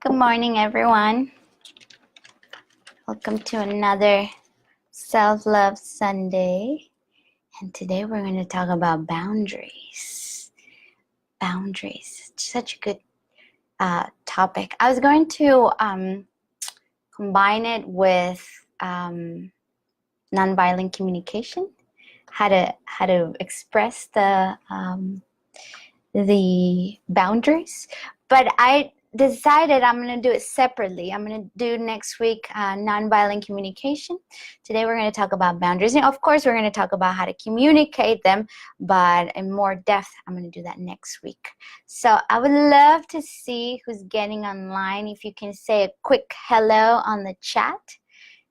Good morning, everyone. Welcome to another Self-Love Sunday. And today we're going to talk about boundaries. Boundaries. Such a good topic. I was going to combine it with nonviolent communication, how to express the boundaries, but I decided I'm going to do it separately. I'm going to do next week nonviolent communication. Today we're going to talk about boundaries, and of course we're going to talk about how to communicate them, but in more depth I'm going to do that next week. So I would love to see who's getting online. If you can say a quick hello on the chat,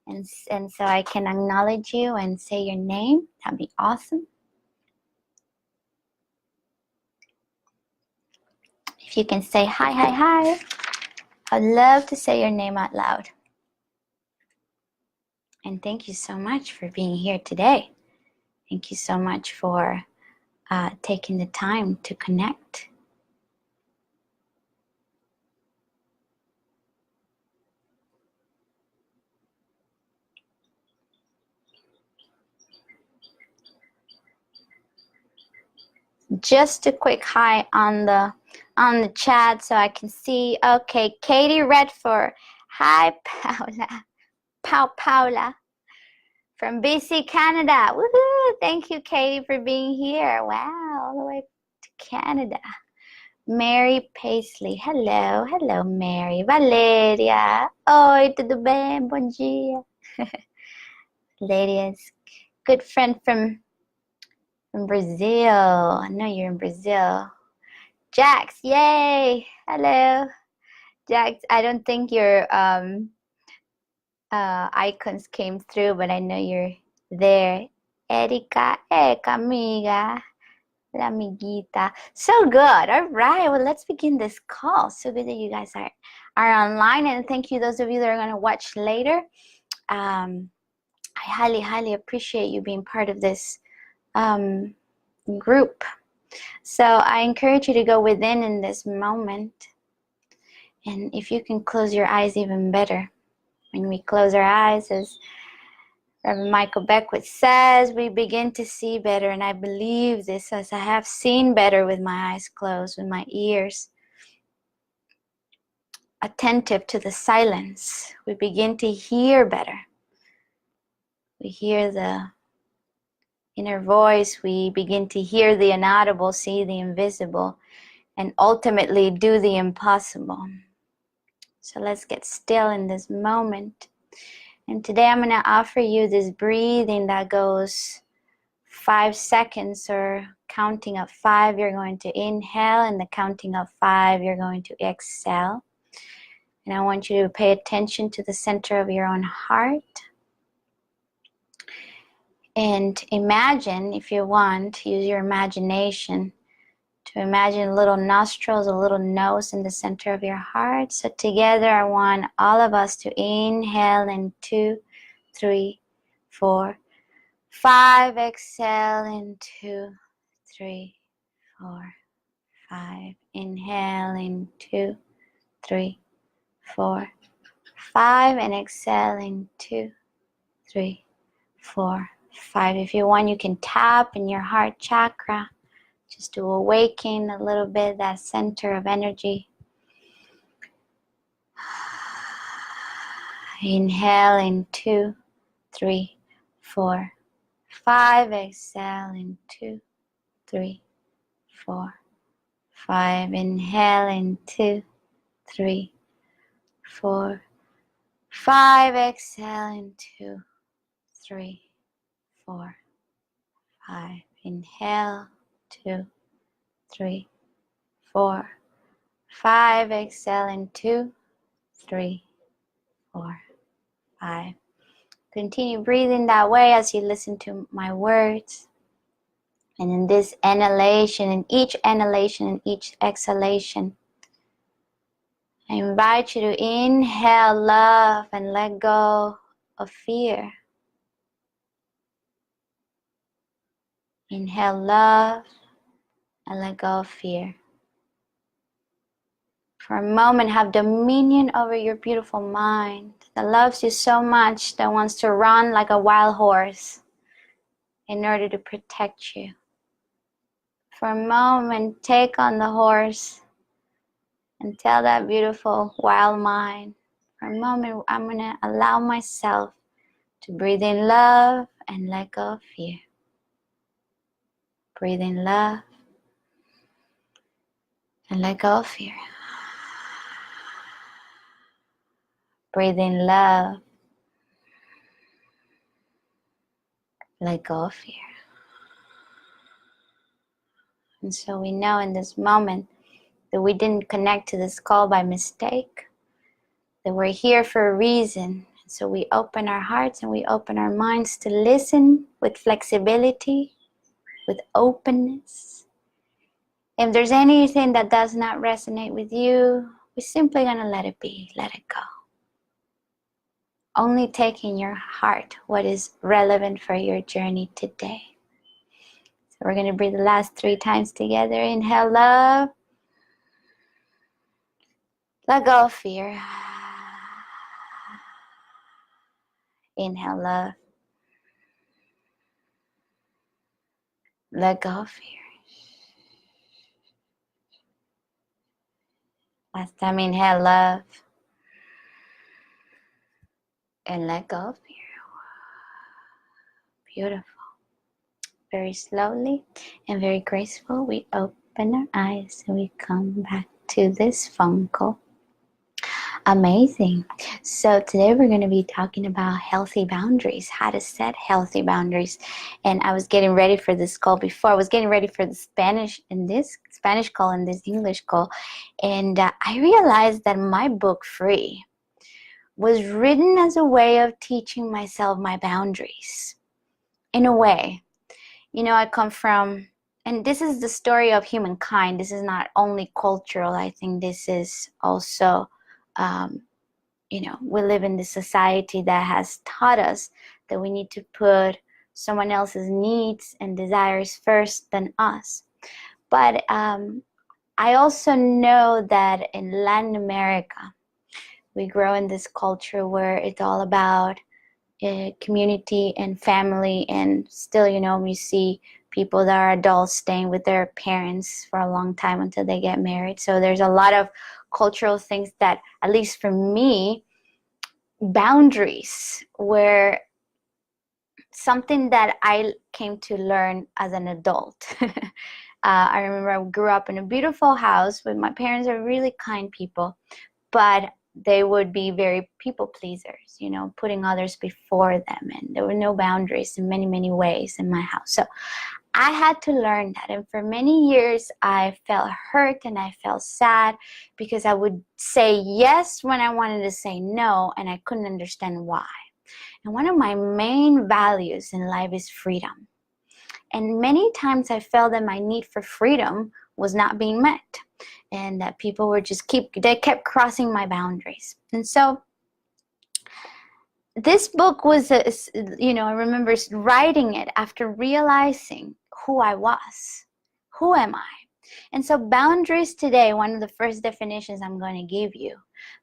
and so I can acknowledge you and say your name, that'd be awesome. If you can say hi, hi, hi. I'd love to say your name out loud. And thank you so much for being here today. Thank you so much for taking the time to connect. Just a quick hi on the chat so I can see. Okay, Katie Redford. Hi, Paula. Paula. From BC, Canada. Woohoo! Thank you, Katie, for being here. Wow, all the way to Canada. Mary Paisley. Hello. Hello, Mary. Valeria. Oi, tudo bem? Bom dia. Valeria is a good friend from Brazil. I know you're in Brazil. Jax, yay. Hello. Jax, I don't think your icons came through, but I know you're there. Erika, amiga, la amiguita. So good. All right. Well, let's begin this call. So good that you guys are online, and thank you those of you that are going to watch later. I highly appreciate you being part of this group. So I encourage you to go within in this moment, and if you can close your eyes, even better. When we close our eyes, as Reverend Michael Beckwith says, we begin to see better. And I believe this, as I have seen better with my eyes closed, with my ears attentive to the silence. We begin to hear better. We hear the inner voice. We begin to hear the inaudible, see the invisible, and ultimately do the impossible. So let's get still in this moment. And today I'm going to offer you this breathing that goes 5 seconds, or counting of 5, you're going to inhale, and the counting of 5, you're going to exhale. And I want you to pay attention to the center of your own heart. And imagine, if you want, use your imagination to imagine little nostrils, a little nose in the center of your heart. So together I want all of us to inhale in 2, 3, 4, 5. Exhale in 2, 3, 4, 5. Inhale in 2, 3, 4, 5. And exhale in 2, 3, 4, 5. If you want, you can tap in your heart chakra, just to awaken a little bit that center of energy. Inhale in 2, 3, 4, 5. Exhale in 2, 3, 4, 5. Inhale in 2, 3, 4, 5. Exhale in 2, 3, 4, 5. Inhale, 2, 3, 4, 5. Exhale in 2, 3, 4, 5. Continue breathing that way as you listen to my words. And in this inhalation, in each inhalation and each exhalation, I invite you to inhale love and let go of fear. Inhale love and let go of fear. For a moment, have dominion over your beautiful mind that loves you so much, that wants to run like a wild horse in order to protect you. For a moment, take on the horse and tell that beautiful wild mind, for a moment, I'm going to allow myself to breathe in love and let go of fear. Breathe in love and let go of fear. Breathe in love. Let go of fear. And so we know in this moment that we didn't connect to this call by mistake, that we're here for a reason. So we open our hearts and we open our minds to listen with flexibility, with openness. If there's anything that does not resonate with you, we're simply going to let it be, let it go. Only take in your heart what is relevant for your journey today. So we're going to breathe the last 3 times together. Inhale love. Let go of fear. Inhale love. Let go of fear. Last time, inhale love. And let go of fear. Beautiful. Very slowly and very graceful, we open our eyes and we come back to this phone call. Amazing. So today we're going to be talking about healthy boundaries, how to set healthy boundaries. And I was getting ready for this call before. I was getting ready for the Spanish call and this English call. And I realized that my book, Free, was written as a way of teaching myself my boundaries. In a way, you know, I come from, and this is the story of humankind. This is not only cultural. I think this is also, you know, we live in this society that has taught us that we need to put someone else's needs and desires first than us. But I also know that in Latin America, we grow in this culture where it's all about community and family, and still, you know, we see people that are adults staying with their parents for a long time until they get married. So there's a lot of cultural things that, at least for me, boundaries were something that I came to learn as an adult. I remember I grew up in a beautiful house with my parents are really kind people, but they would be very people pleasers, you know, putting others before them. And there were no boundaries in many, many ways in my house. So I had to learn that. And for many years, I felt hurt and I felt sad because I would say yes when I wanted to say no, and I couldn't understand why. And one of my main values in life is freedom. And many times I felt that my need for freedom was not being met, and that people were just they kept crossing my boundaries. And so this book was, you know, I remember writing it after realizing who I was. Who am I? And so boundaries today, one of the first definitions I'm going to give you.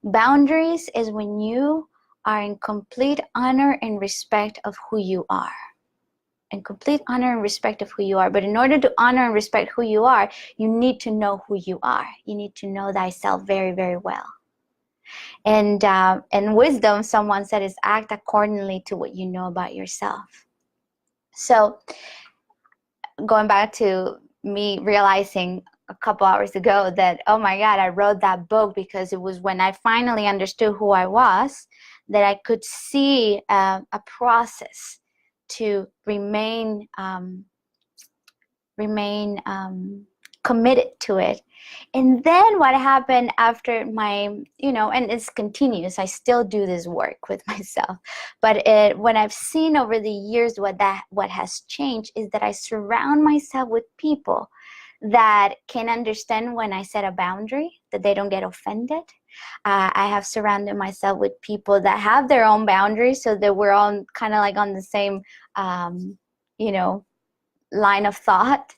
Boundaries is when you are in complete honor and respect of who you are. In complete honor and respect of who you are. But in order to honor and respect who you are, you need to know who you are. You need to know thyself very, very well. And wisdom, someone said, is act accordingly to what you know about yourself. So going back to me realizing a couple hours ago that, oh my God, I wrote that book because it was when I finally understood who I was that I could see a process to remain committed to it. And then what happened after my, you know, and it's continuous, I still do this work with myself, but when I've seen over the years what has changed is that I surround myself with people that can understand when I set a boundary, that they don't get offended. I have surrounded myself with people that have their own boundaries, so that we're all kind of like on the same, you know, line of thought.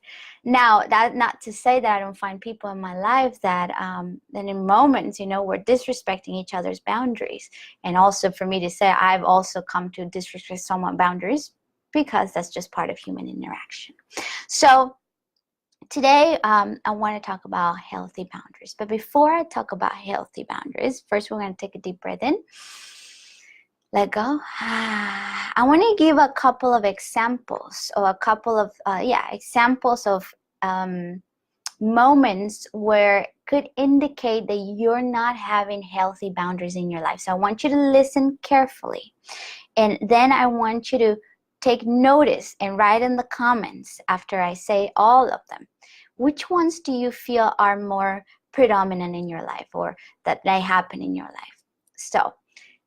Now, that not to say that I don't find people in my life that in moments, we're disrespecting each other's boundaries. And also for me to say I've also come to disrespect someone's boundaries, because that's just part of human interaction. So today, I want to talk about healthy boundaries. But before I talk about healthy boundaries, first we're going to take a deep breath in. Let go. I want to give a couple of examples, or a couple of examples of moments where it could indicate that you're not having healthy boundaries in your life. So I want you to listen carefully, and then I want you to take notice and write in the comments after I say all of them. Which ones do you feel are more predominant in your life, or that they happen in your life? So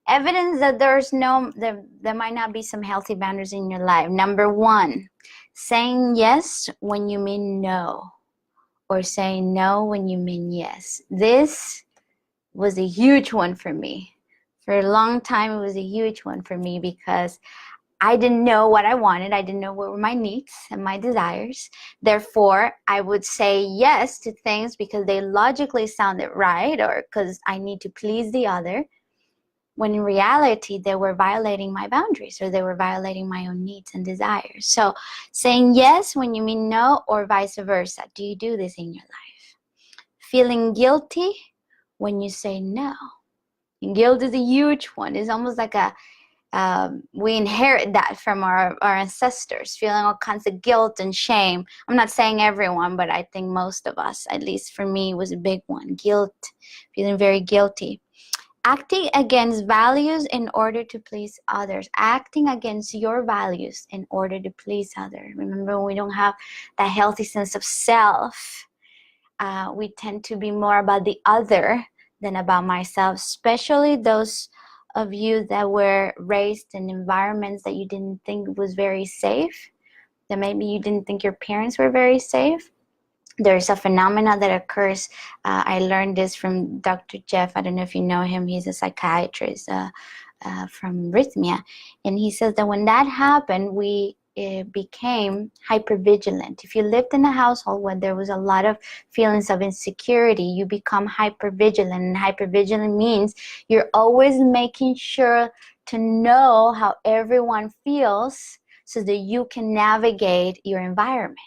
evidence that there might not be some healthy boundaries in your life. Number one, saying yes when you mean no, or saying no when you mean yes. This was a huge one for me. For a long time, it was a huge one for me, because I didn't know what I wanted. I didn't know what were my needs and my desires. Therefore, I would say yes to things because they logically sounded right, or because I need to please the other, when in reality, they were violating my boundaries, or they were violating my own needs and desires. So saying yes when you mean no, or vice versa. Do you do this in your life? Feeling guilty when you say no. And guilt is a huge one. It's almost like we inherit that from our ancestors, feeling all kinds of guilt and shame. I'm not saying everyone, but I think most of us, at least for me, was a big one. Guilt, feeling very guilty. Acting against values in order to please others. Acting against your values in order to please others. Remember, when we don't have that healthy sense of self, we tend to be more about the other than about myself, especially those of you that were raised in environments that you didn't think was very safe, that maybe you didn't think your parents were very safe. There's a phenomena that occurs. I learned this from Dr. Jeff. I don't know if you know him. He's a psychiatrist from Rhythmia. And he says that when that happened, we became hypervigilant. If you lived in a household where there was a lot of feelings of insecurity, you become hypervigilant. And hypervigilant means you're always making sure to know how everyone feels so that you can navigate your environment.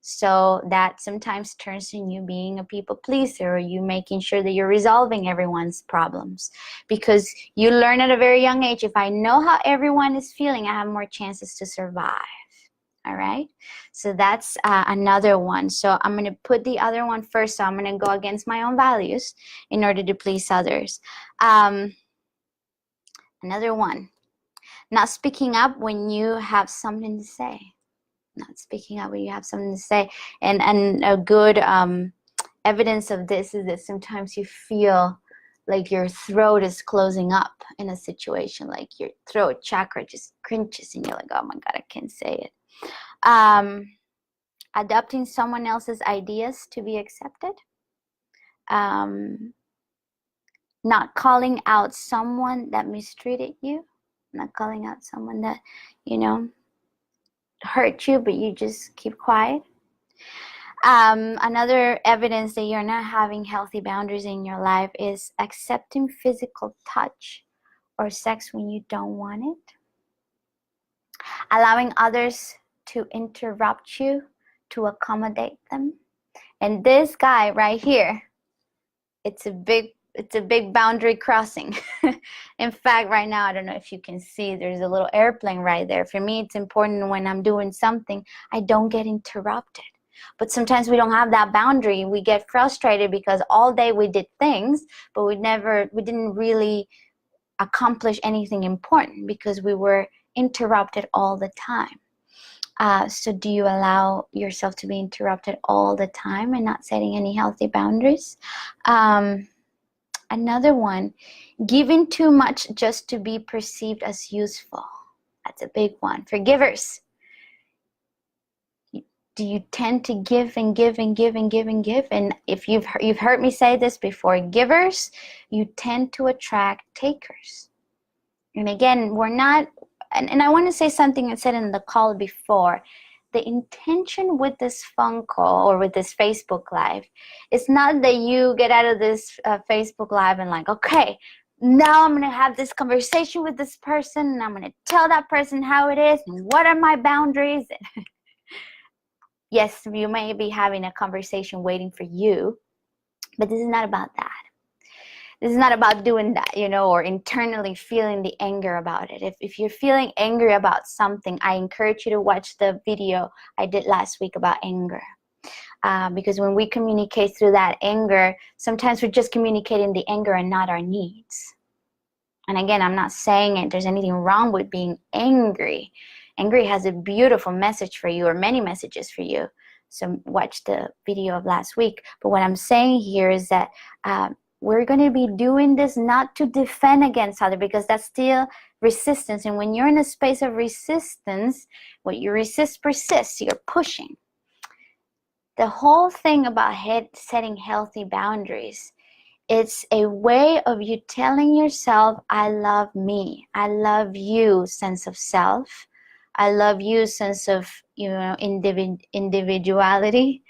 So that sometimes turns in you being a people pleaser, or you making sure that you're resolving everyone's problems, because you learn at a very young age, if I know how everyone is feeling, I have more chances to survive. All right, so that's another one. So I'm going to put the other one first. So I'm going to go against my own values in order to please others. Another one, not speaking up when you have something to say. Not speaking up when you have something to say. And a good evidence of this is that sometimes you feel like your throat is closing up in a situation, like your throat chakra just cringes and you're like, oh my God, I can't say it. Adopting someone else's ideas to be accepted. Not calling out someone that mistreated you. Not calling out someone that, hurt you, but you just keep quiet. Another evidence that you're not having healthy boundaries in your life is accepting physical touch or sex when you don't want it. Allowing others to interrupt you to accommodate them. And this guy right here, it's a big boundary crossing. In fact, right now, I don't know if you can see, there's a little airplane right there. For me, it's important when I'm doing something, I don't get interrupted. But sometimes we don't have that boundary. We get frustrated because all day we did things, but we didn't really accomplish anything important because we were interrupted all the time. So do you allow yourself to be interrupted all the time and not setting any healthy boundaries? Another one, giving too much just to be perceived as useful. That's a big one. For givers, do you tend to give and give and give and give and give? And if you've heard me say this before, givers, you tend to attract takers. And again, we're not, and I want to say something I said in the call before, the intention with this phone call or with this Facebook Live is not that you get out of this Facebook Live and like, okay, now I'm going to have this conversation with this person and I'm going to tell that person how it is and what are my boundaries. Yes, you may be having a conversation waiting for you, but this is not about that. This is not about doing that, or internally feeling the anger about it. If you're feeling angry about something, I encourage you to watch the video I did last week about anger. Because when we communicate through that anger, sometimes we're just communicating the anger and not our needs. And again, I'm not saying there's anything wrong with being angry. Angry has a beautiful message for you, or many messages for you. So watch the video of last week. But what I'm saying here is that we're going to be doing this not to defend against others, because that's still resistance. And when you're in a space of resistance, what you resist persists. You're pushing. The whole thing about setting healthy boundaries, it's a way of you telling yourself, I love me. I love you, sense of self. I love you, sense of, individuality.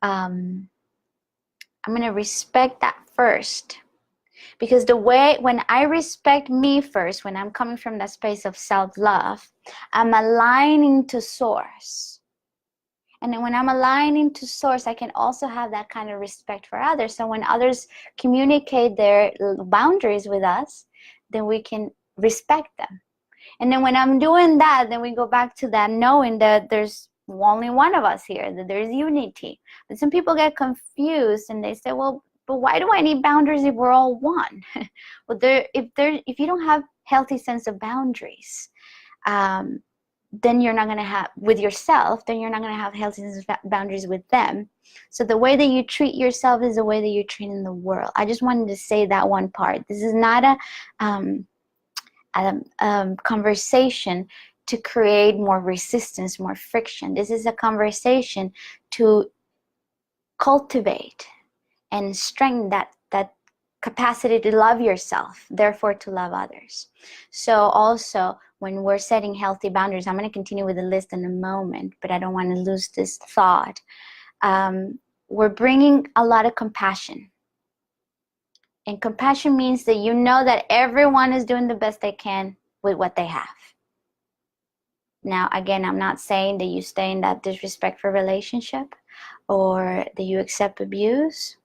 I'm going to respect that first. Because when I respect me first, when I'm coming from that space of self-love, I'm aligning to source. And then when I'm aligning to source, I can also have that kind of respect for others. So when others communicate their boundaries with us, then we can respect them. And then when I'm doing that, then we go back to that knowing that there's only one of us here, that there's unity. But some people get confused and they say, well, but why do I need boundaries if we're all one? Well, if you don't have healthy sense of boundaries, then you're not going to have with yourself, then you're not going to have healthy sense of boundaries with them. So the way that you treat yourself is the way that you're treating the world. I just wanted to say that one part. This is not a conversation to create more resistance, more friction. This is a conversation to cultivate and strengthen that capacity to love yourself, therefore to love others. So also, when we're setting healthy boundaries, I'm going to continue with the list in a moment, but I don't want to lose this thought. We're bringing a lot of compassion. And compassion means that you know that everyone is doing the best they can with what they have. Now, again, I'm not saying that you stay in that disrespectful relationship or that you accept abuse.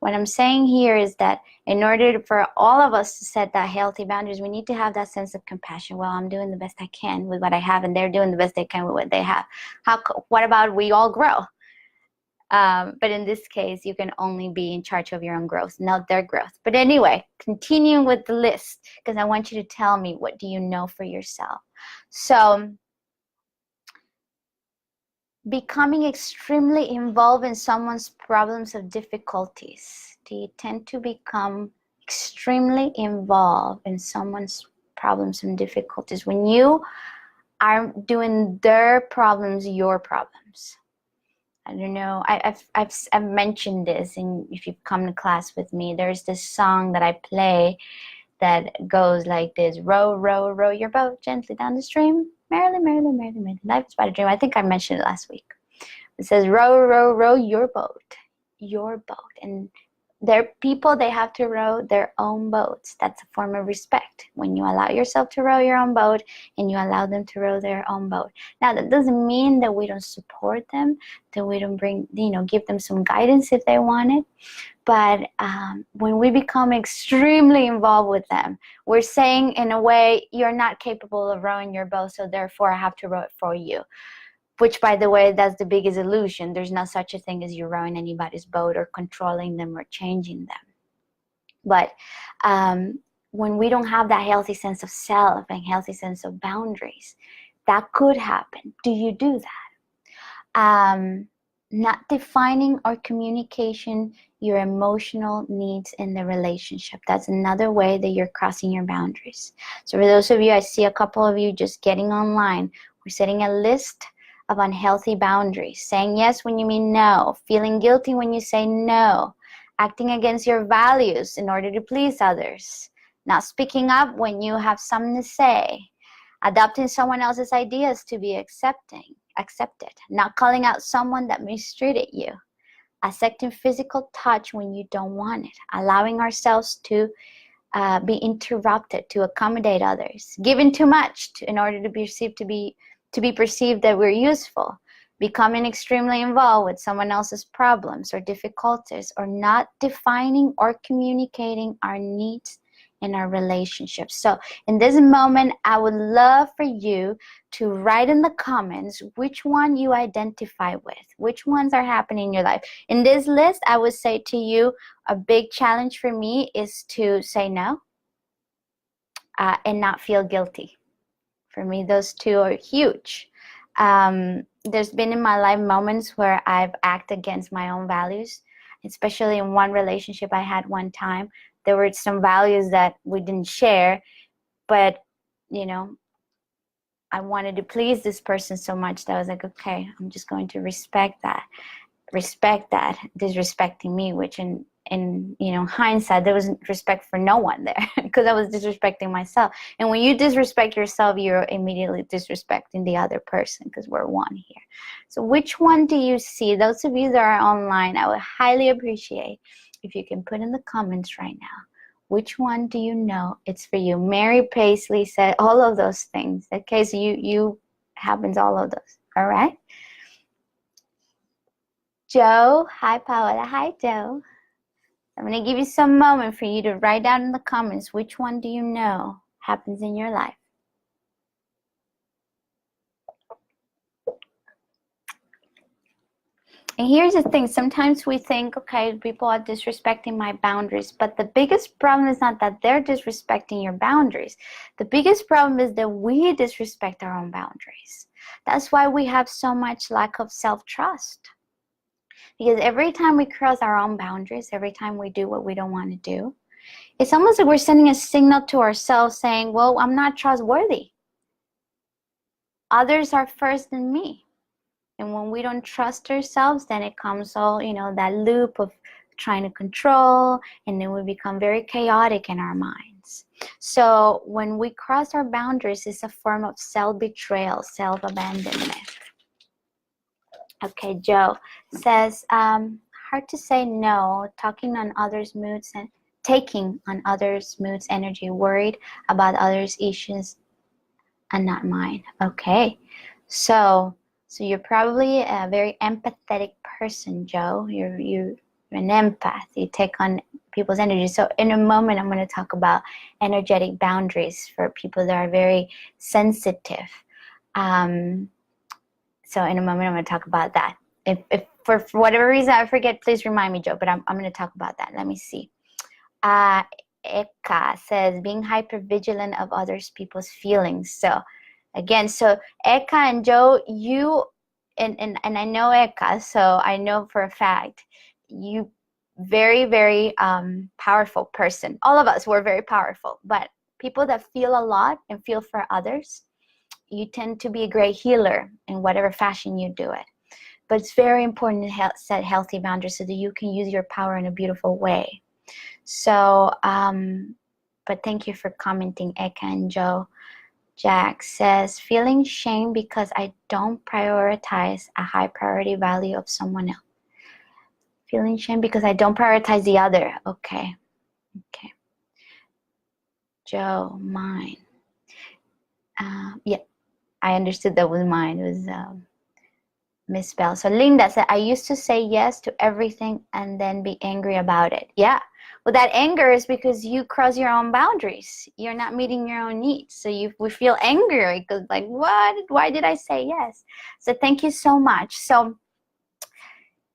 What I'm saying here is that in order for all of us to set that healthy boundaries, we need to have that sense of compassion. Well, I'm doing the best I can with what I have, and they're doing the best they can with what they have. What about we all grow? But in this case, you can only be in charge of your own growth, not their growth. But anyway, continuing with the list, because I want you to tell me, what do you know for yourself? So, becoming extremely involved in someone's problems or difficulties. Do you tend to become extremely involved in someone's problems and difficulties when you are doing their problems your problems? I don't know. I've mentioned this, and if you've come to class with me, there's this song that I play that goes like this: row, row, row your boat gently down the stream. Merrily, merrily, merrily, merrily, life is but a dream. I think I mentioned it last week. It says, row, row, row your boat. Your boat. And they're people, they have to row their own boats. That's a form of respect. When you allow yourself to row your own boat and you allow them to row their own boat. Now, that doesn't mean that we don't support them, that we don't give them some guidance if they want it. But when we become extremely involved with them, we're saying in a way, you're not capable of rowing your boat, so therefore I have to row it for you. Which, by the way, that's the biggest illusion. There's no such a thing as you rowing anybody's boat or controlling them or changing them. But when we don't have that healthy sense of self and healthy sense of boundaries, that could happen. Do you do that? Not defining or communication your emotional needs in the relationship. That's another way that you're crossing your boundaries. So for those of you, I see a couple of you just getting online. We're setting a list of unhealthy boundaries. Saying yes when you mean no. Feeling guilty when you say no. Acting against your values in order to please others. Not speaking up when you have something to say. Adopting someone else's ideas to be accepting. accepted, not calling out someone that mistreated you, accepting physical touch when you don't want it, allowing ourselves to be interrupted to accommodate others, giving too much in order to be perceived that we're useful, becoming extremely involved with someone else's problems or difficulties, or not defining or communicating our needs in our relationships. So in this moment, I would love for you to write in the comments which one you identify with, which ones are happening in your life. In this list, I would say to you, a big challenge for me is to say no and not feel guilty. For me, those two are huge. There's been in my life moments where I've acted against my own values, especially in one relationship I had one time. There were some values that we didn't share, but, you know, I wanted to please this person so much that I was like, okay, I'm just going to respect that, disrespecting me, which in you know, hindsight, there was respect for no one there because I was disrespecting myself. And when you disrespect yourself, you're immediately disrespecting the other person, because we're one here. So which one do you see? Those of you that are online, I would highly appreciate if you can put in the comments right now, which one do you know it's for you? Mary Paisley said all of those things. Okay, so you happens all of those. All right. Joe, hi Paola, hi Joe. I'm going to give you some moment for you to write down in the comments which one do you know happens in your life. And here's the thing, sometimes we think, okay, people are disrespecting my boundaries, but the biggest problem is not that they're disrespecting your boundaries. The biggest problem is that we disrespect our own boundaries. That's why we have so much lack of self-trust. Because every time we cross our own boundaries, every time we do what we don't want to do, it's almost like we're sending a signal to ourselves saying, well, I'm not trustworthy. Others are first than me. And when we don't trust ourselves, then it comes all, you know, that loop of trying to control, and then we become very chaotic in our minds. So when we cross our boundaries, it's a form of self-betrayal, self-abandonment. Okay, Joe says, hard to say no, taking on others' moods, energy, worried about others' issues and not mine. Okay, so you're probably a very empathetic person, Joe. You're an empath. You take on people's energy. So in a moment, I'm going to talk about energetic boundaries for people that are very sensitive. So in a moment, I'm going to talk about that. If for whatever reason I forget, please remind me, Joe, but I'm going to talk about that. Let me see. Eka says, being hyper vigilant of others people's feelings. So again, so Eka and Joe, you, and I know Eka, so I know for a fact, you very, very powerful person. All of us, we're very powerful, but people that feel a lot and feel for others, you tend to be a great healer in whatever fashion you do it. But it's very important to set healthy boundaries so that you can use your power in a beautiful way. So, but thank you for commenting, Eka and Joe. Jack says, feeling shame because I don't prioritize a high priority value of someone else. Feeling shame because I don't prioritize the other. Okay. Okay. Joe, mine. Yeah, I understood that was mine. It was misspelled. So Linda said, I used to say yes to everything and then be angry about it. Yeah. Well, that anger is because you cross your own boundaries. You're not meeting your own needs. So we feel angry because like, what? Why did I say yes? So thank you so much. So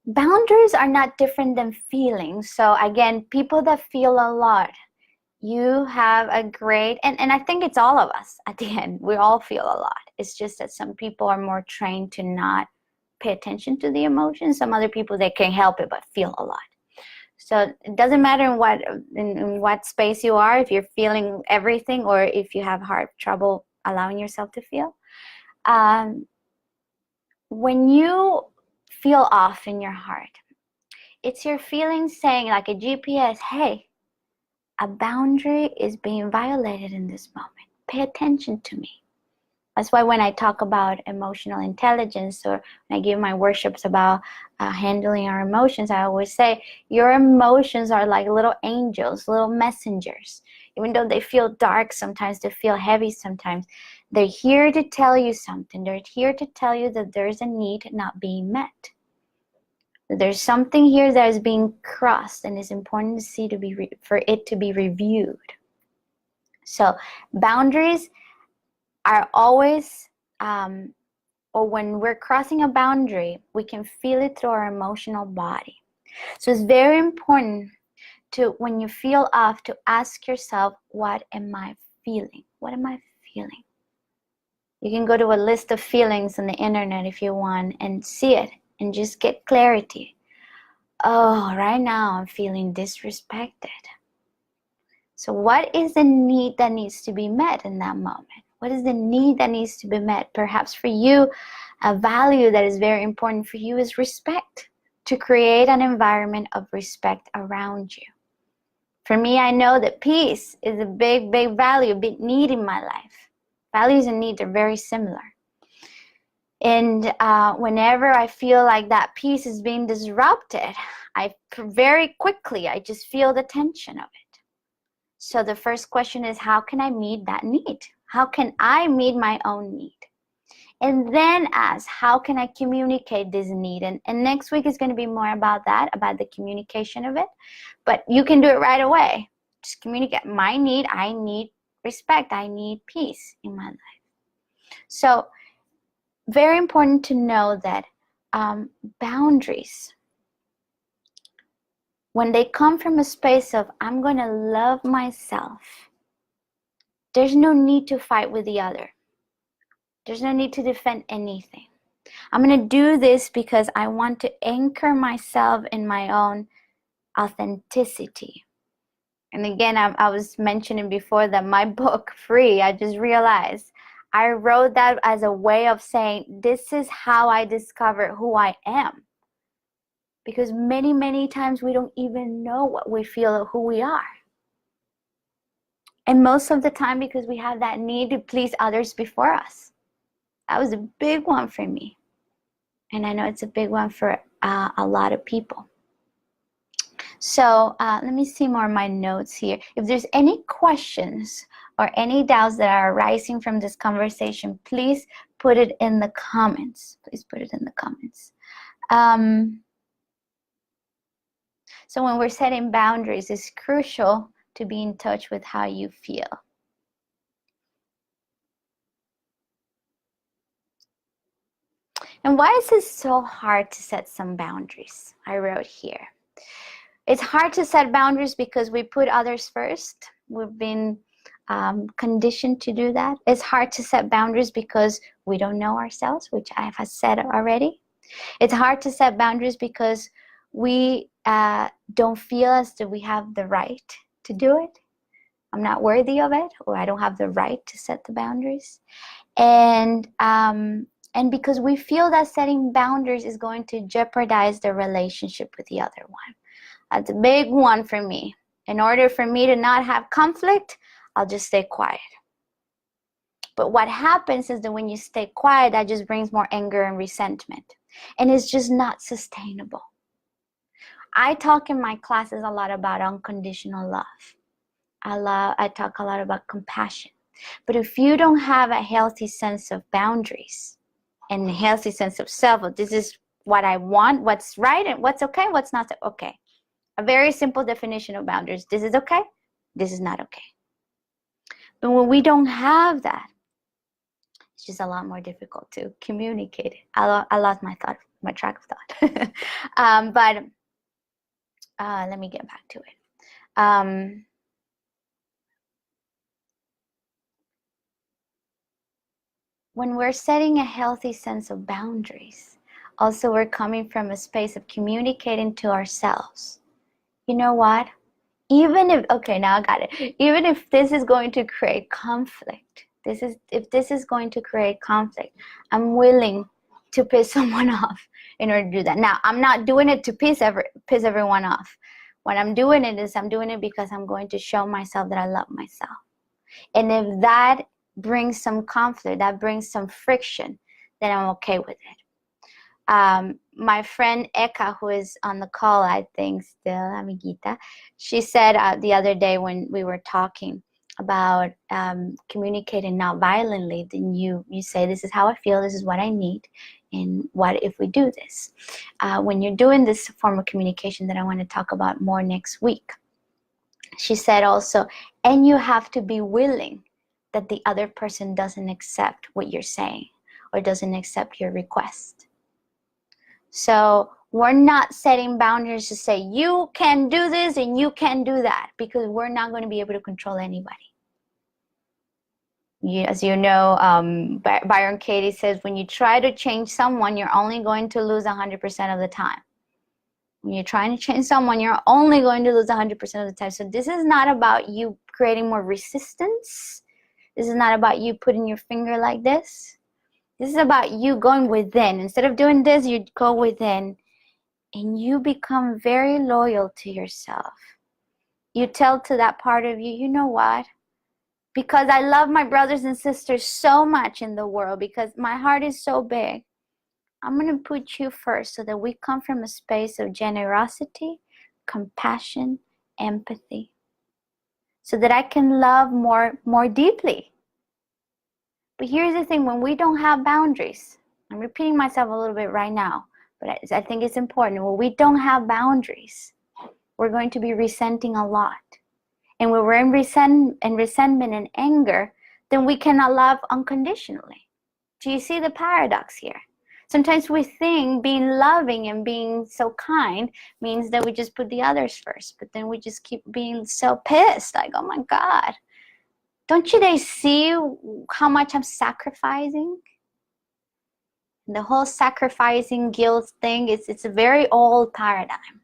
boundaries are not different than feelings. So again, people that feel a lot, you have a great, and I think it's all of us at the end. We all feel a lot. It's just that some people are more trained to not pay attention to the emotions. Some other people, they can't help it but feel a lot. So it doesn't matter in what space you are, if you're feeling everything or if you have hard trouble allowing yourself to feel. When you feel off in your heart, it's your feelings saying, like a GPS, hey, a boundary is being violated in this moment. Pay attention to me. That's why when I talk about emotional intelligence, or when I give my workshops about handling our emotions, I always say your emotions are like little angels, little messengers. Even though they feel dark sometimes, they feel heavy sometimes, they're here to tell you something. They're here to tell you that there's a need not being met. There's something here that is being crossed, and it's important to see for it to be reviewed. So boundaries are always, or when we're crossing a boundary, we can feel it through our emotional body. So it's very important to, when you feel off, to ask yourself, what am I feeling? What am I feeling? You can go to a list of feelings on the internet if you want and see it and just get clarity. Oh, right now I'm feeling disrespected. So what is the need that needs to be met in that moment? What is the need that needs to be met? Perhaps for you, a value that is very important for you is respect. To create an environment of respect around you. For me, I know that peace is a big, big value, a big need in my life. Values and needs are very similar. And whenever I feel like that peace is being disrupted, I just feel the tension of it. So the first question is, how can I meet that need? How can I meet my own need? And then ask, how can I communicate this need? And next week is going to be more about that, about the communication of it. But you can do it right away. Just communicate my need. I need respect. I need peace in my life. So very important to know that boundaries, when they come from a space of, I'm going to love myself, there's no need to fight with the other. There's no need to defend anything. I'm going to do this because I want to anchor myself in my own authenticity. And again, I was mentioning before that my book, Free, I just realized I wrote that as a way of saying, this is how I discover who I am. Because many, many times we don't even know what we feel or who we are. And most of the time, because we have that need to please others before us. That was a big one for me. And I know it's a big one for a lot of people. So let me see more of my notes here. If there's any questions or any doubts that are arising from this conversation, please put it in the comments. Please put it in the comments. So when we're setting boundaries, it's crucial to be in touch with how you feel. And why is it so hard to set some boundaries? I wrote here. It's hard to set boundaries because we put others first. We've been conditioned to do that. It's hard to set boundaries because we don't know ourselves, which I have said already. It's hard to set boundaries because we don't feel as though we have the right to do it. I'm not worthy of it, or I don't have the right to set the boundaries. And because we feel that setting boundaries is going to jeopardize the relationship with the other one. That's a big one for me. In order for me to not have conflict, I'll just stay quiet. But what happens is that when you stay quiet, that just brings more anger and resentment. And it's just not sustainable. I talk in my classes a lot about unconditional love. I talk a lot about compassion. But if you don't have a healthy sense of boundaries and a healthy sense of self, this is what I want, what's right and what's okay, what's not okay. A very simple definition of boundaries. This is okay, this is not okay. But when we don't have that, it's just a lot more difficult to communicate it. I lost my track of thought. But let me get back to it. When we're setting a healthy sense of boundaries, also we're coming from a space of communicating to ourselves. You know what? Even if, okay, now I got it. Even if this is going to create conflict, if this is going to create conflict, I'm willing to piss someone off in order to do that. Now, I'm not doing it to piss everyone off. What I'm doing it is I'm doing it because I'm going to show myself that I love myself. And if that brings some conflict, that brings some friction, then I'm okay with it. My friend Eka, who is on the call, I think still, amiguita, she said the other day when we were talking about communicating not violently, then you say, this is how I feel, this is what I need, and what if we do this? When you're doing this form of communication that I want to talk about more next week, she said also, and you have to be willing that the other person doesn't accept what you're saying or doesn't accept your request. So we're not setting boundaries to say, you can do this and you can do that, because we're not going to be able to control anybody. As you know, Byron Katie says, when you try to change someone, you're only going to lose 100% of the time. When you're trying to change someone, you're only going to lose 100% of the time. So this is not about you creating more resistance. This is not about you putting your finger like this. This is about you going within. Instead of doing this, you go within and you become very loyal to yourself. You tell to that part of you, you know what? Because I love my brothers and sisters so much in the world, because my heart is so big, I'm going to put you first so that we come from a space of generosity, compassion, empathy, so that I can love more deeply. But here's the thing, when we don't have boundaries, I'm repeating myself a little bit right now, but I think it's important. When we don't have boundaries, we're going to be resenting a lot. And when we're in resentment and anger, then we cannot love unconditionally. Do you see the paradox here? Sometimes we think being loving and being so kind means that we just put the others first, but then we just keep being so pissed, like, oh my God. Don't you guys see how much I'm sacrificing? The whole sacrificing guilt thing, it's a very old paradigm.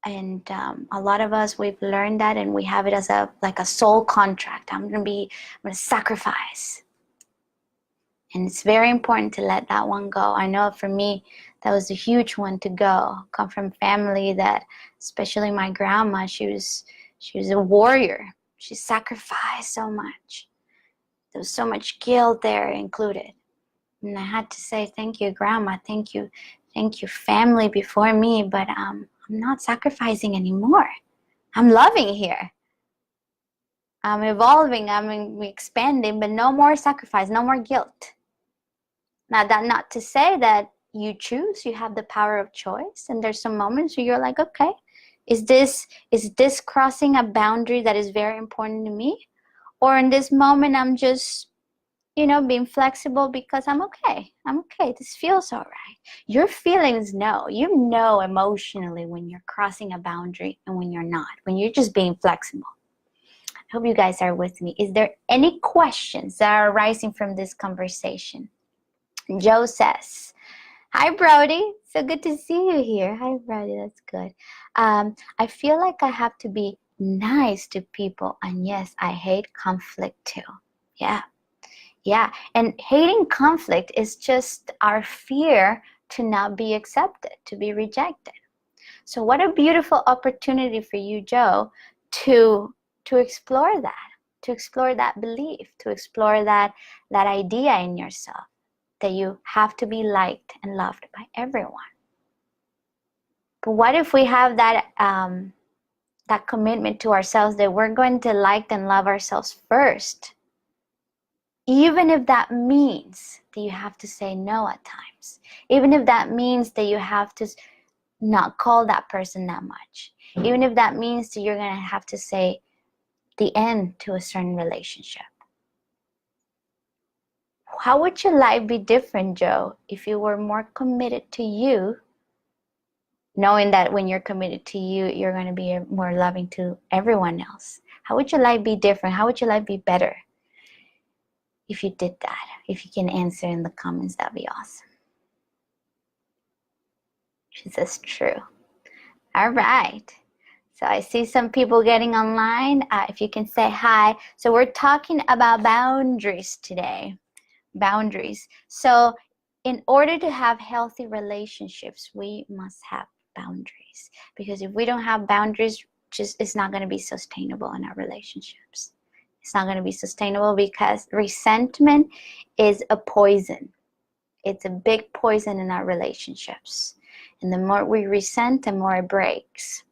And a lot of us, we've learned that, and we have it as like a soul contract. I'm going to sacrifice. And it's very important to let that one go. I know for me, that was a huge one to go. I come from family that, especially my grandma, she was a warrior. She sacrificed so much. There was so much guilt there included. And I had to say, thank you, Grandma. Thank you, family before me. But I'm not sacrificing anymore. I'm loving here. I'm evolving. I'm expanding, but no more sacrifice, no more guilt. Now, that not to say that you choose. You have the power of choice. And there's some moments where you're like, okay, is this crossing a boundary that is very important to me? Or in this moment, I'm just, being flexible because I'm okay. This feels all right. Your feelings know. You know emotionally when you're crossing a boundary and when you're not, when you're just being flexible. I hope you guys are with me. Is there any questions that are arising from this conversation? Joe says, hi, Brody. So good to see you here. Hi, Brody. That's good. I feel like I have to be nice to people. And yes, I hate conflict too. Yeah. And hating conflict is just our fear to not be accepted, to be rejected. So what a beautiful opportunity for you, Joe, to explore that belief, to explore that idea in yourself, that you have to be liked and loved by everyone. But what if we have that commitment to ourselves that we're going to like and love ourselves first, even if that means that you have to say no at times, even if that means that you have to not call that person that much, even if that means that you're going to have to say the end to a certain relationship. How would your life be different, Joe, if you were more committed to you, knowing that when you're committed to you, you're going to be more loving to everyone else? How would your life be different? How would your life be better if you did that? If you can answer in the comments, that'd be awesome. She says true. All right. So I see some people getting online. If you can say hi. So we're talking about boundaries today. Boundaries. So in order to have healthy relationships, we must have boundaries. Because if we don't have boundaries, it's not going to be sustainable in our relationships. It's not going to be sustainable because resentment is a poison. It's a big poison in our relationships. And the more we resent, the more it breaks.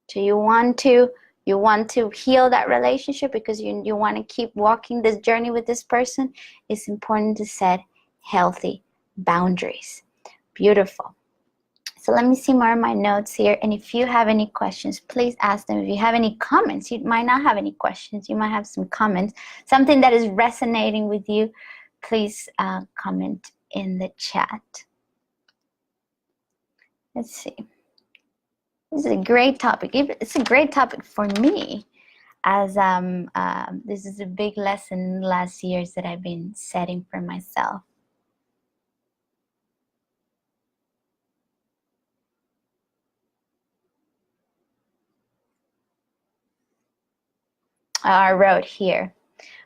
So you want to heal that relationship because you want to keep walking this journey with this person. It's important to set healthy boundaries. Beautiful. So let me see more of my notes here. And if you have any questions, please ask them. If you have any comments, you might not have any questions. You might have some comments. Something that is resonating with you, please comment in the chat. Let's see. This is a great topic. It's a great topic for me, as this is a big lesson last years that I've been setting for myself. I wrote here,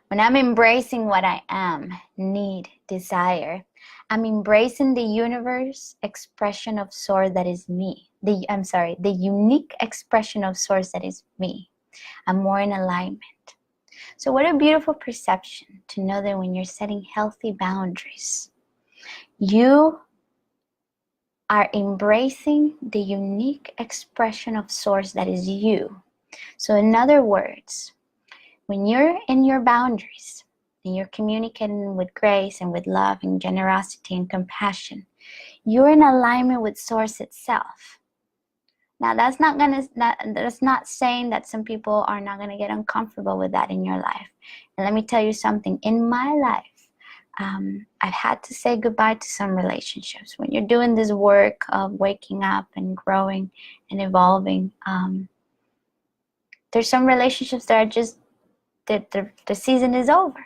when I'm embracing what I am, need, desire, I'm embracing the universe expression of source that is me. The unique expression of source that is me. I'm more in alignment. So what a beautiful perception to know that when you're setting healthy boundaries, you are embracing the unique expression of source that is you. So in other words, when you're in your boundaries and you're communicating with grace and with love and generosity and compassion, you're in alignment with source itself. Now that's not saying that some people are not going to get uncomfortable with that in your life. And let me tell you something, in my life, I've had to say goodbye to some relationships. When you're doing this work of waking up and growing and evolving, there's some relationships that are just, the season is over.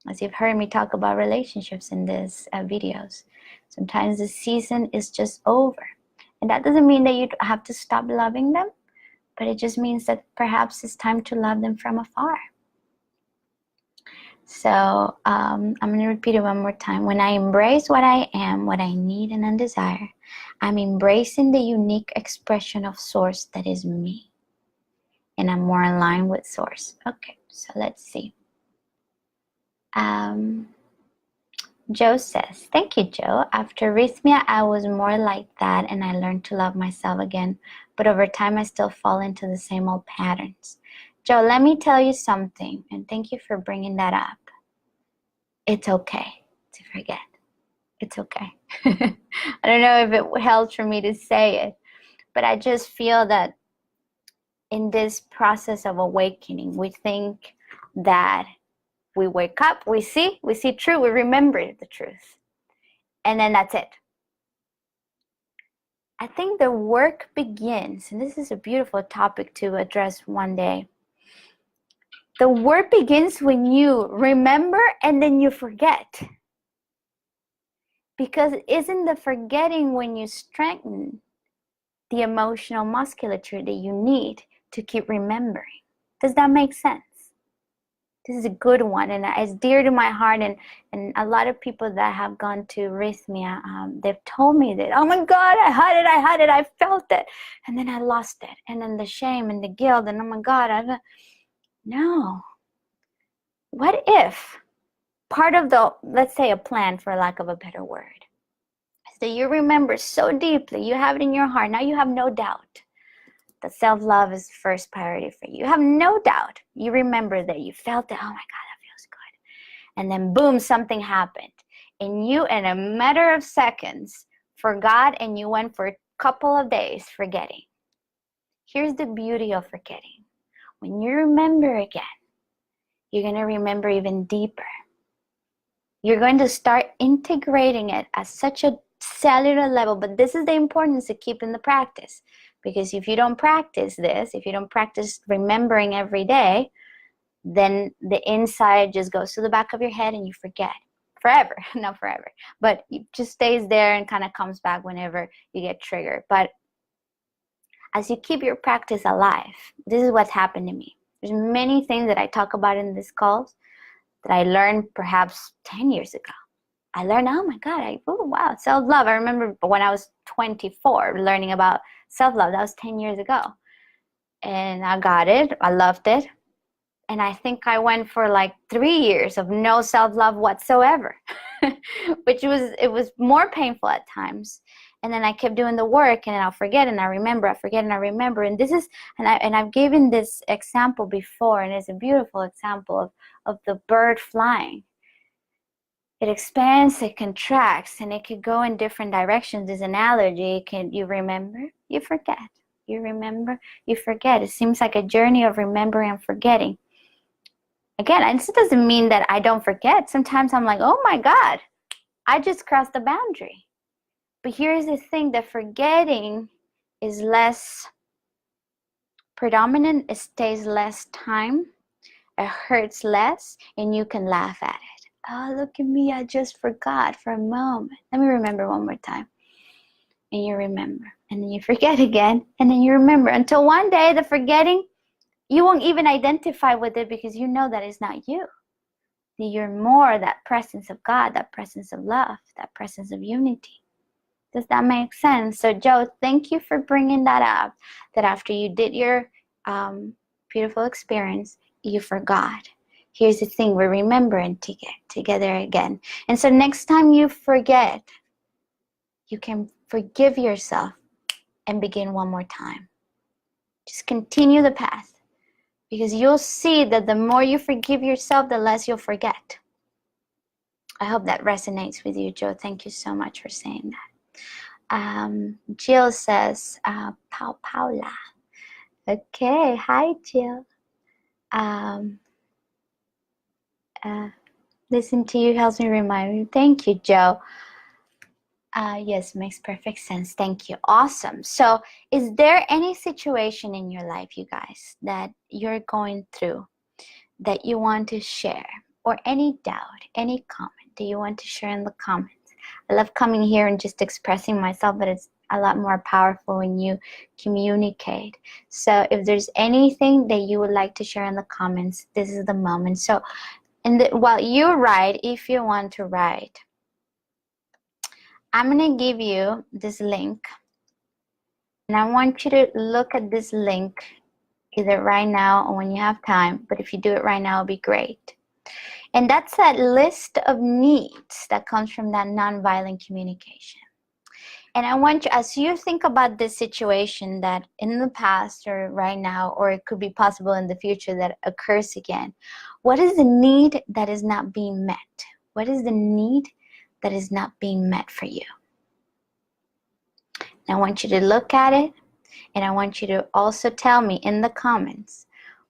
As you've heard me talk about relationships in these videos, sometimes the season is just over. And that doesn't mean that you have to stop loving them, but it just means that perhaps it's time to love them from afar. So I'm going to repeat it one more time. When I embrace what I am, what I need and desire, I'm embracing the unique expression of source that is me. And I'm more aligned with source. Okay, so let's see. Joe says, thank you, Joe. After arrhythmia, I was more like that and I learned to love myself again. But over time, I still fall into the same old patterns. Joe, let me tell you something, and thank you for bringing that up. It's okay to forget. It's okay. I don't know if it helps for me to say it, but I just feel that in this process of awakening, we think that we wake up, we see truth, we remember the truth, and then that's it. I think the work begins, and this is a beautiful topic to address one day. The work begins when you remember and then you forget. Because isn't the forgetting when you strengthen the emotional musculature that you need to keep remembering? Does that make sense? This is a good one, and it's dear to my heart. And a lot of people that have gone to arrhythmia, they've told me that, oh my God, I had it, I felt it, and then I lost it, and then the shame and the guilt, and oh my God, no. What if part of the, let's say a plan, for lack of a better word, is that you remember so deeply, you have it in your heart, now you have no doubt that self-love is first priority for you. You have no doubt. You remember that you felt that, oh my God, that feels good. And then boom, something happened. And you, in a matter of seconds, forgot, and you went for a couple of days forgetting. Here's the beauty of forgetting. When you remember again, you're going to remember even deeper. You're going to start integrating it at such a cellular level. But this is the importance of keeping the practice. Because if you don't practice this, if you don't practice remembering every day, then the inside just goes to the back of your head and you forget forever. Not forever, but it just stays there and kind of comes back whenever you get triggered. But as you keep your practice alive, this is what's happened to me. There's many things that I talk about in these calls that I learned perhaps 10 years ago. I learned, oh my God, wow, self-love. I remember when I was 24 learning about self-love. That was 10 years ago. And I got it. I loved it. And I think I went for like 3 years of no self-love whatsoever, which it was more painful at times. And then I kept doing the work, and then I'll forget and I remember, I forget and I remember. And this is, and I've given this example before, and it's a beautiful example of the bird flying. It expands, it contracts, and it could go in different directions. This analogy, you remember, you forget. You remember, you forget. It seems like a journey of remembering and forgetting. Again, this doesn't mean that I don't forget. Sometimes I'm like, oh my God, I just crossed the boundary. But here's the thing, that forgetting is less predominant. It stays less time. It hurts less, and you can laugh at it. Oh, look at me, I just forgot for a moment. Let me remember one more time. And you remember. And then you forget again. And then you remember. Until one day, the forgetting, you won't even identify with it, because you know that it's not you. You're more that presence of God, that presence of love, that presence of unity. Does that make sense? So Joe, thank you for bringing that up, that after you did your beautiful experience, you forgot. Here's the thing, we're remembering to get together again. And so next time you forget, you can forgive yourself and begin one more time. Just continue the path, because you'll see that the more you forgive yourself, the less you'll forget. I hope that resonates with you, Joe. Thank you so much for saying that. Jill says, Paula. Okay, hi, Jill. Listen to you helps me remind me. Thank you, Joe. Yes, makes perfect sense. Thank you. Awesome. So is there any situation in your life, you guys, that you're going through that you want to share, or any doubt, any comment that you want to share in the comments? I love coming here and just expressing myself, but it's a lot more powerful when you communicate. So if there's anything that you would like to share in the comments, this is the moment. So while you write, if you want to write, I'm going to give you this link, and I want you to look at this link either right now or when you have time, but if you do it right now, it'll be great. And that's that list of needs that comes from that nonviolent communication. And I want you, as you think about this situation that in the past or right now, or it could be possible in the future that occurs again, what is the need that is not being met? What is the need that is not being met for you? And I want you to look at it, and I want you to also tell me in the comments,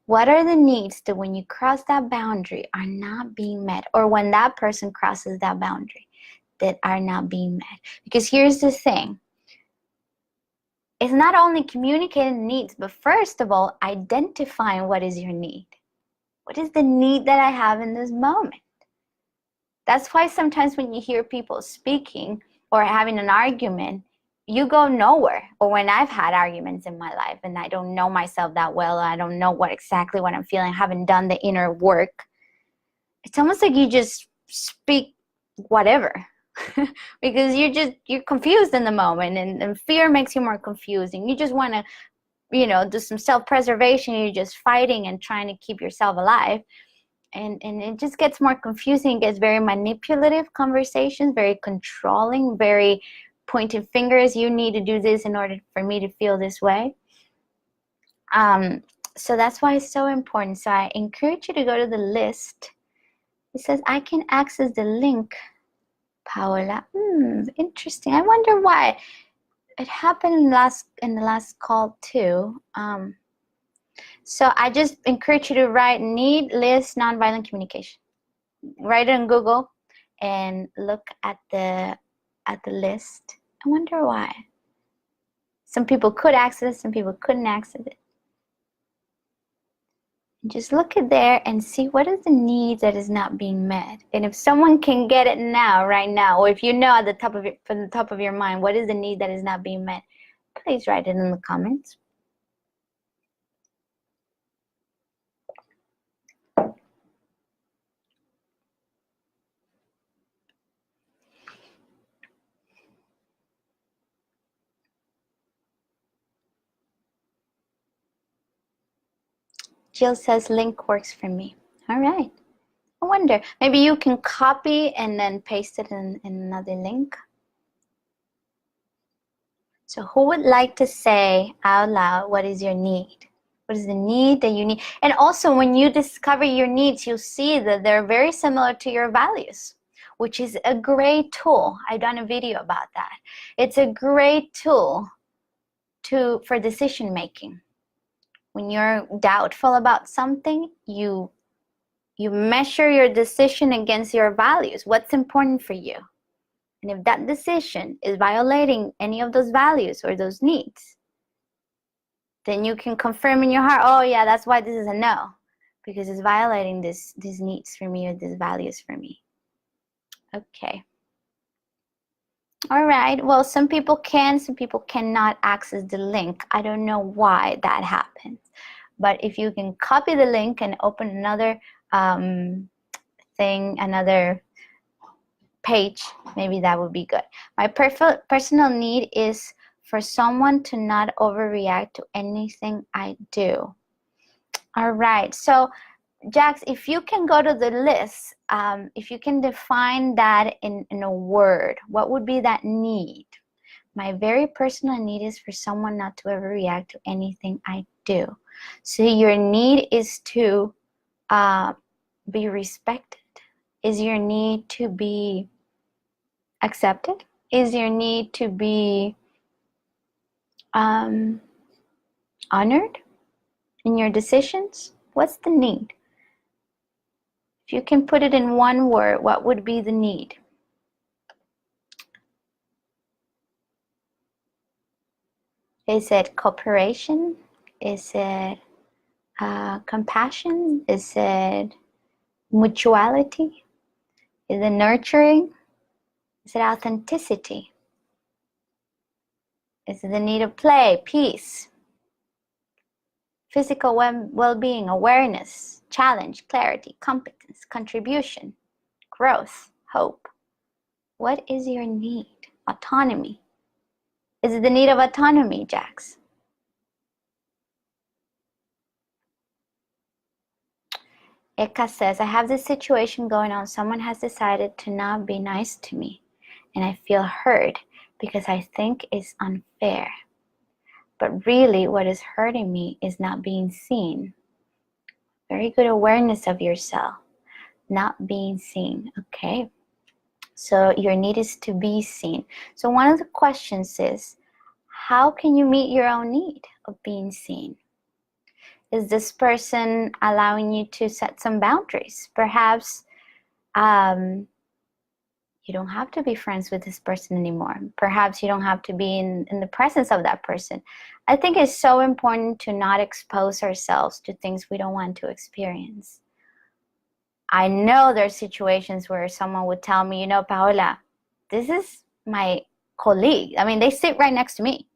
what are the needs that when you cross that boundary are not being met, or when that person crosses that boundary that are not being met? Because here's the thing. It's not only communicating needs, but first of all, identifying what is your need. What is the need that I have in this moment? That's why sometimes when you hear people speaking or having an argument, you go nowhere. Or when I've had arguments in my life and I don't know myself that well, I don't know exactly what I'm feeling, I haven't done the inner work, it's almost like you just speak whatever. Because you're confused in the moment, and fear makes you more confused, and you just want to do some self-preservation. You're just fighting and trying to keep yourself alive, and it just gets more confusing. It gets very manipulative conversations, very controlling, very pointing fingers. You need to do this in order for me to feel this way. So that's why it's so important. So I encourage you to go to the list. It says I can access the link, Paola. Interesting. I wonder why. It happened in the last call too. So I just encourage you to write need list nonviolent communication. Write it on Google and look at the list. I wonder why. Some people could access it, some people couldn't access it. Just look at there and see what is the need that is not being met. And if someone can get it now, right now, or if you know from the top of your mind, what is the need that is not being met, please write it in the comments. Jill says link works for me. All right. I wonder, maybe you can copy and then paste it in another link. So who would like to say out loud, what is your need? What is the need that you need? And also when you discover your needs, you'll see that they're very similar to your values, which is a great tool. I've done a video about that. It's a great tool for decision making. When you're doubtful about something, you measure your decision against your values. What's important for you? And if that decision is violating any of those values or those needs, then you can confirm in your heart, oh yeah, that's why this is a no, because it's violating these needs for me or these values for me. Okay. All right. Well, some people can, some people cannot access the link. I don't know why that happens. But if you can copy the link and open another thing, another page, maybe that would be good. My personal need is for someone to not overreact to anything I do. All right. So, Jax, if you can go to the list, if you can define that in a word, what would be that need? My very personal need is for someone not to ever react to anything I do. So your need is to be respected. Is your need to be accepted? Is your need to be honored in your decisions? What's the need? If you can put it in one word, what would be the need? Is it cooperation? Is it compassion? Is it mutuality? Is it nurturing? Is it authenticity? Is it the need of play, peace, physical well-being, awareness, challenge, clarity, competence, contribution, growth, hope? What is your need? Autonomy. Is it the need of autonomy, Jax? Eka says, I have this situation going on. Someone has decided to not be nice to me, and I feel hurt because I think it's unfair. But really, what is hurting me is not being seen. Very good awareness of yourself. Not being seen, okay? So your need is to be seen. So one of the questions is, how can you meet your own need of being seen? Is this person allowing you to set some boundaries? Perhaps you don't have to be friends with this person anymore. Perhaps you don't have to be in the presence of that person. I think it's so important to not expose ourselves to things we don't want to experience. I know there's situations where someone would tell me, you know, Paola, this is my colleague. I mean, they sit right next to me.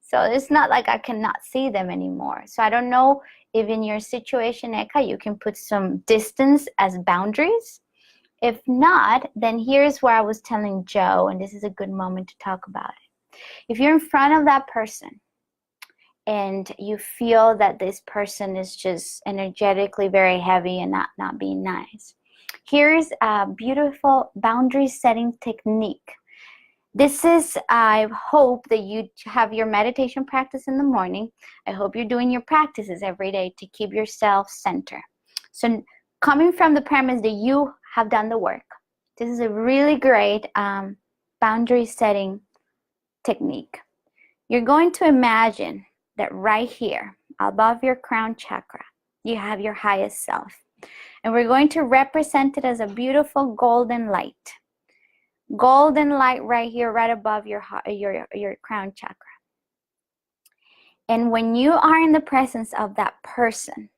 So it's not like I cannot see them anymore. So I don't know if in your situation, Eka, you can put some distance as boundaries. If not, then here's where I was telling Joe, and this is a good moment to talk about it. If you're in front of that person and you feel that this person is just energetically very heavy and not being nice, here's a beautiful boundary setting technique. This is, I hope that you have your meditation practice in the morning. I hope you're doing your practices every day to keep yourself centered. So coming from the premise that you have done the work, this is a really great boundary setting technique. You're going to imagine that right here, above your crown chakra, you have your highest self. And we're going to represent it as a beautiful golden light. Golden light right here, right above your crown chakra. And when you are in the presence of that person,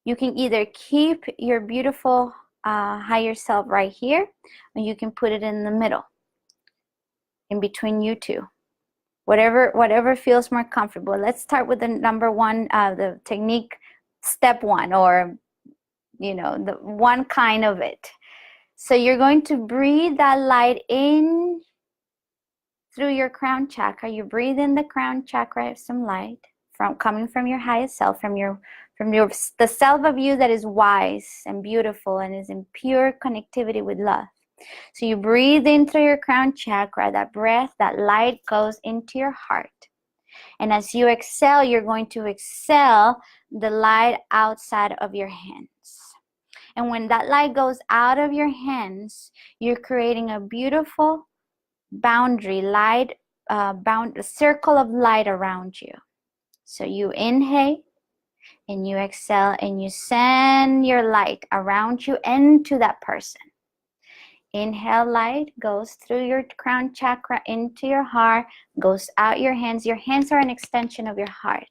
you can either keep your beautiful higher self right here, or you can put it in the middle, in between you two. Whatever feels more comfortable. Let's start with the number one, the technique, step one, or you know, the one kind of it. So you're going to breathe that light in through your crown chakra. You breathe in the crown chakra, some light, from coming from your highest self, from the self of you that is wise and beautiful and is in pure connectivity with love. So you breathe in through your crown chakra. That breath, that light goes into your heart. And as you exhale, you're going to exhale the light outside of your hands. And when that light goes out of your hands, you're creating a beautiful boundary, a circle of light around you. So you inhale and you exhale and you send your light around you and to that person. Inhale, light goes through your crown chakra into your heart, goes out your hands. Your hands are an extension of your heart.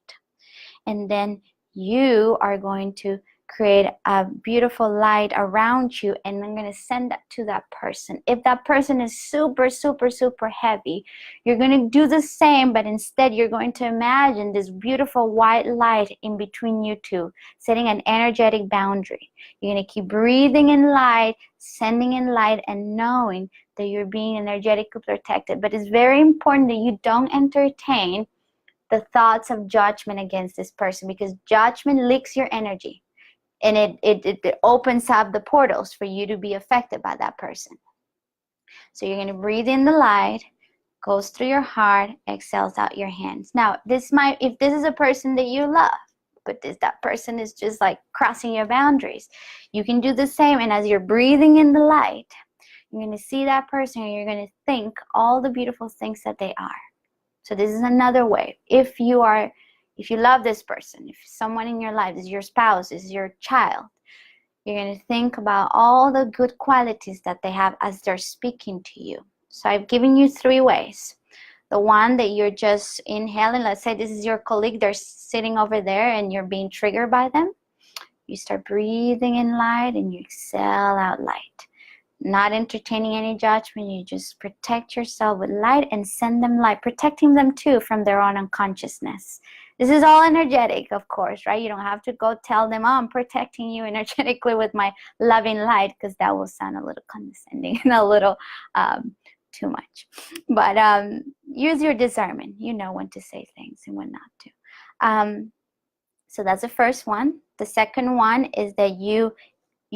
And then you are going to create a beautiful light around you, and I'm going to send that to that person. If that person is super, super, super heavy, you're going to do the same, but instead you're going to imagine this beautiful white light in between you two, setting an energetic boundary. You're going to keep breathing in light, sending in light, and knowing that you're being energetically protected. But it's very important that you don't entertain the thoughts of judgment against this person, because judgment leaks your energy. And it opens up the portals for you to be affected by that person. So you're going to breathe in the light, goes through your heart, exhales out your hands. Now, if this is a person that you love, but that person is just like crossing your boundaries, you can do the same. And as you're breathing in the light, you're going to see that person and you're going to think all the beautiful things that they are. So this is another way. If you love this person, if someone in your life is your spouse, is your child, you're going to think about all the good qualities that they have as they're speaking to you. So I've given you 3 ways. The one that you're just inhaling, let's say this is your colleague, they're sitting over there and you're being triggered by them. You start breathing in light and you exhale out light. Not entertaining any judgment, you just protect yourself with light and send them light, protecting them too from their own unconsciousness. This is all energetic, of course, right? You don't have to go tell them, oh, I'm protecting you energetically with my loving light, because that will sound a little condescending and a little too much. But use your discernment. You know when to say things and when not to. So that's the first one. The second one is that you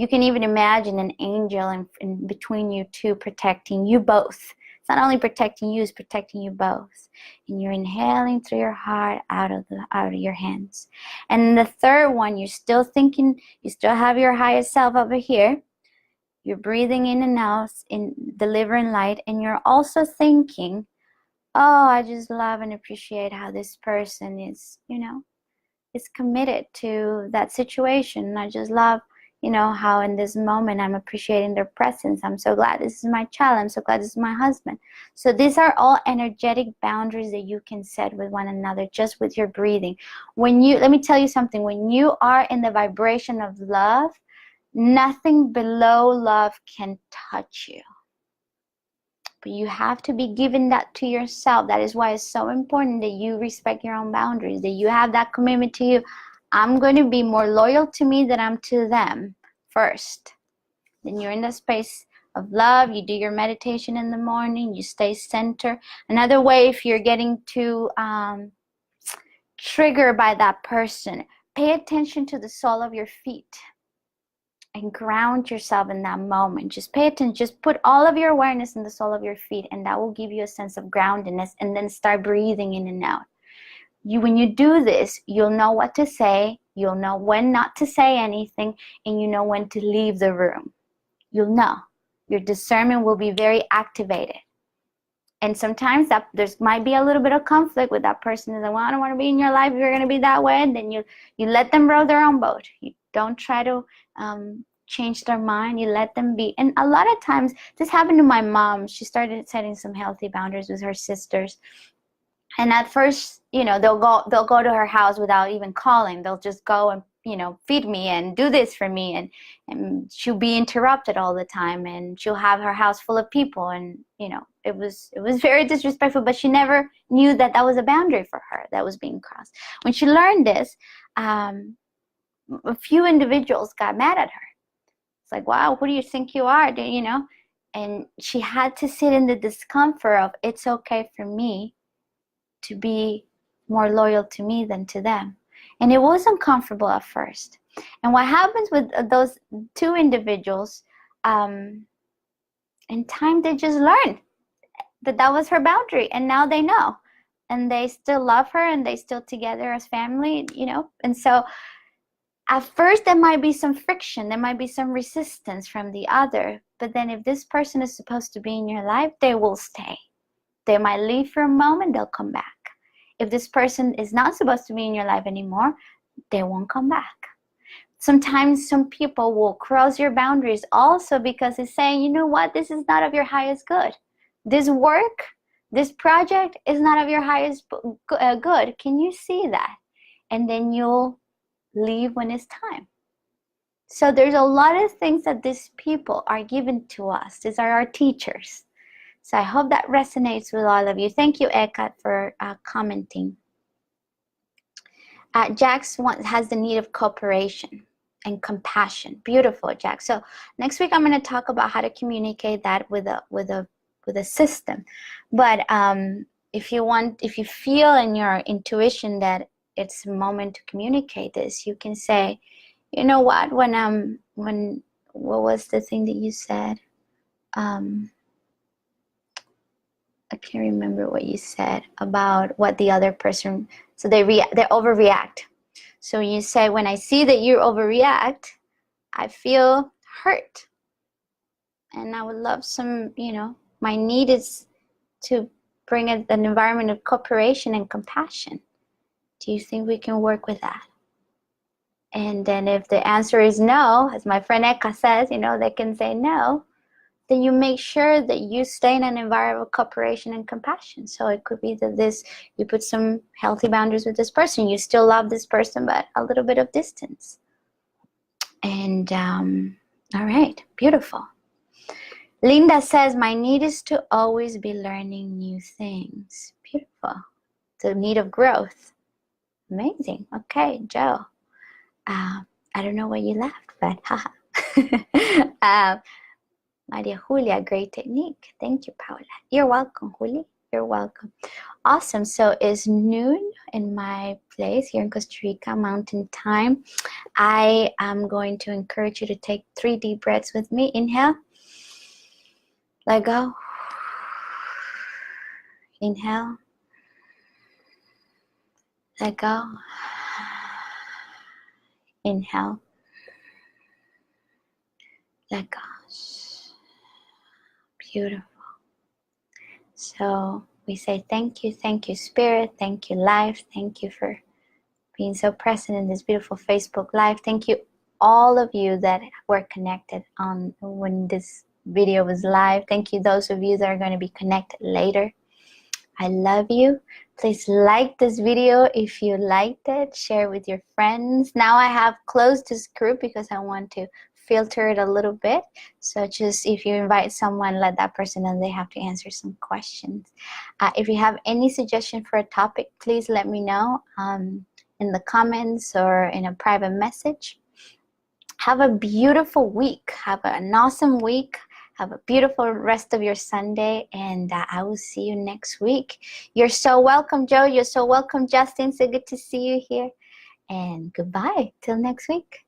can even imagine an angel in between you two, protecting you both. It's not only protecting you, it's protecting you both. And you're inhaling through your heart, out of your hands. And the third one, you're still thinking, you still have your highest self over here. You're breathing in and out, in delivering light, and you're also thinking, oh, I just love and appreciate how this person is, is committed to that situation. I just love how in this moment I'm appreciating their presence. I'm so glad this is my child. I'm so glad this is my husband. So these are all energetic boundaries that you can set with one another just with your breathing. Let me tell you something, when you are in the vibration of love, nothing below love can touch you. But you have to be giving that to yourself. That is why it's so important that you respect your own boundaries, that you have that commitment to you. I'm going to be more loyal to me than I'm to them first. Then you're in the space of love. You do your meditation in the morning. You stay centered. Another way, if you're getting too triggered by that person, pay attention to the sole of your feet and ground yourself in that moment. Just pay attention. Just put all of your awareness in the sole of your feet, and that will give you a sense of groundedness, and then start breathing in and out. When you do this, you'll know what to say, you'll know when not to say anything, and you know when to leave the room. You'll know. Your discernment will be very activated. And sometimes there might be a little bit of conflict with that person. Is like, well, I don't want to be in your life if you're going to be that way. And then you let them row their own boat. You don't try to change their mind. You let them be. And a lot of times, this happened to my mom. She started setting some healthy boundaries with her sisters. And at first, they'll go to her house without even calling. They'll just go and, feed me and do this for me. And she'll be interrupted all the time. And she'll have her house full of people. And, it was very disrespectful. But she never knew that was a boundary for her that was being crossed. When she learned this, a few individuals got mad at her. It's like, wow, who do you think you are? And she had to sit in the discomfort of, it's okay for me to be more loyal to me than to them. And it was uncomfortable at first. And what happens with those two individuals, in time they just learn that that was her boundary, and now they know, and they still love her, and they still together as family, you know. And so at first there might be some friction, there might be some resistance from the other, but then if this person is supposed to be in your life, they will stay. They might leave for a moment, they'll come back. If this person is not supposed to be in your life anymore, they won't come back. Sometimes some people will cross your boundaries also because it's saying, you know what, this is not of your highest good. This work, this project is not of your highest good. Can you see that? And then you'll leave when it's time. So there's a lot of things that these people are given to us. These are our teachers. So I hope that resonates with all of you. Thank you, Ekat, for commenting. Jax has the need of cooperation and compassion. Beautiful, Jax. So next week I'm going to talk about how to communicate that with a system. But if you feel in your intuition that it's a moment to communicate this, you can say, you know what? When what was the thing that you said? I can't remember what you said about what the other person. So they overreact. So you say, when I see that you overreact, I feel hurt, and I would love some. You know, my need is to bring an environment of cooperation and compassion. Do you think we can work with that? And then if the answer is no, as my friend Eka says, you know, they can say no, then you make sure that you stay in an environment of cooperation and compassion. So it could be that you put some healthy boundaries with this person. You still love this person, but a little bit of distance. And all right, beautiful. Linda says, my need is to always be learning new things. Beautiful. The need of growth. Amazing. Okay, Joe. I don't know why you laughed, but haha. Maria Julia, great technique. Thank you, Paula. You're welcome, Juli. You're welcome. Awesome. So it's noon in my place here in Costa Rica, Mountain Time. I am going to encourage you to take 3 deep breaths with me. Inhale. Let go. Inhale. Let go. Inhale. Let go. Beautiful. So we say thank you, Spirit, thank you, Life, thank you for being so present in this beautiful Facebook Live. Thank you, all of you that were connected on when this video was live. Thank you, those of you that are going to be connected later. I love you. Please like this video if you liked it. Share with your friends. Now I have closed this group because I want to filter it a little bit. So just if you invite someone, let that person know they have to answer some questions. If you have any suggestion for a topic, please let me know in the comments or in a private message. Have a beautiful week. Have an awesome week. Have a beautiful rest of your Sunday, and I will see you next week. You're so welcome, Joe. You're so welcome, Justin. So good to see you here. And goodbye till next week.